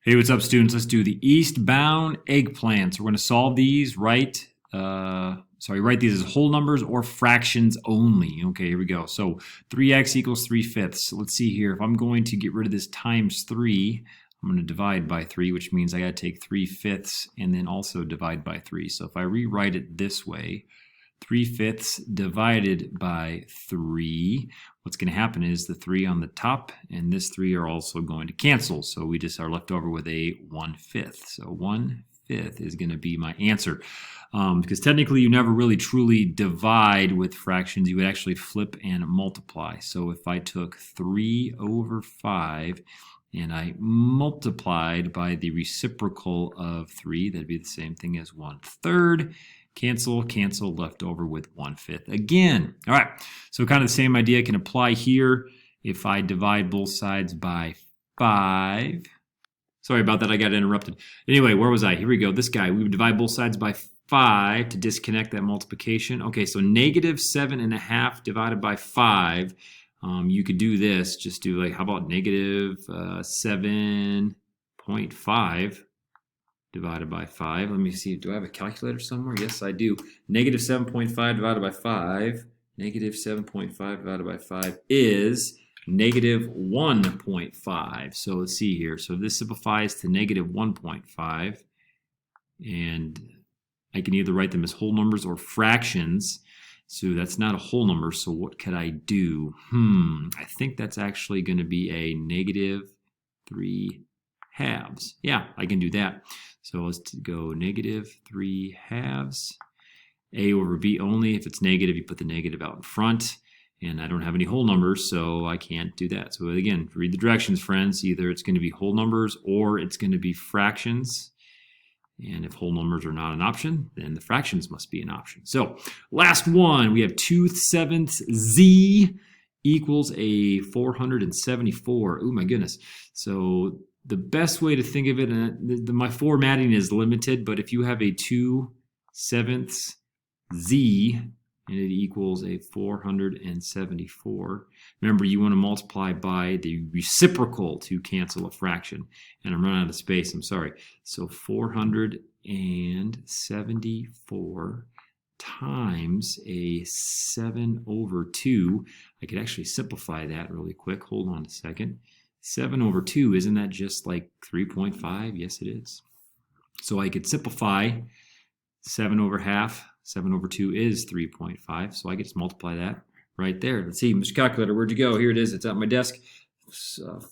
Hey, what's up, students? Let's do the eastbound eggplant. So we're going to solve these, write these as whole numbers or fractions only. Okay, here we go. So 3x equals 3/5. So let's see here. If I'm going to get rid of this times 3, I'm going to divide by 3, which means I got to take 3/5 and then also divide by 3. So if I rewrite it this way, 3/5 divided by 3. What's going to happen is the 3 on the top and this 3 are also going to cancel. So we just are left over with a 1/5. So 1/5 is going to be my answer. Because technically you never really truly divide with fractions. You would actually flip and multiply. So if I took 3/5 and I multiplied by the reciprocal of 3, that'd be the same thing as 1/3. Cancel, cancel, left over with 1/5 again. All right, so kind of the same idea can apply here. If I divide both sides by 5. Sorry about that, I got interrupted. Anyway, where was I? Here we go, this guy. We would divide both sides by 5 to disconnect that multiplication. Okay, so -7.5 divided by 5. You could do this, just do like, how about -7.5 divided by 5. Let me see, do I have a calculator somewhere? Yes, I do. -7.5 divided by 5. -7.5 divided by 5 is -1.5. So let's see here. So this simplifies to -1.5. And I can either write them as whole numbers or fractions. So that's not a whole number. So what could I do? I think that's actually going to be a -3/2. Yeah, I can do that. So let's go -3/2. A over B only. If it's negative, you put the negative out in front. And I don't have any whole numbers, so I can't do that. So again, read the directions, friends. Either it's going to be whole numbers or it's going to be fractions. And if whole numbers are not an option, then the fractions must be an option. So last one, we have 2/7 z equals a 474. Oh my goodness. So the best way to think of it, and my formatting is limited, but if you have a 2/7 z and it equals a 474, remember you want to multiply by the reciprocal to cancel a fraction. And I'm running out of space, I'm sorry. So 474 times a 7/2. I could actually simplify that really quick. Hold on a second. 7/2, isn't that just like 3.5? Yes, it is. So I could simplify 7/2. 7/2 is 3.5. So I could just multiply that right there. Let's see, Mr. Calculator, where'd you go? Here it is. It's at my desk.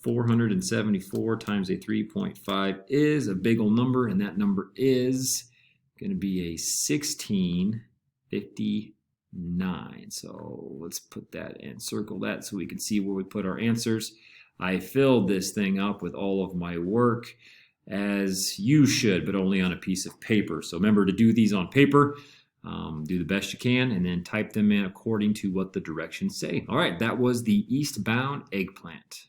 474 times a 3.5 is a big old number, and that number is going to be a 1659. So let's put that and circle that so we can see where we put our answers. I filled this thing up with all of my work, as you should, but only on a piece of paper. So remember to do these on paper. Do the best you can, and then type them in according to what the directions say. All right, that was the eastbound eggplant.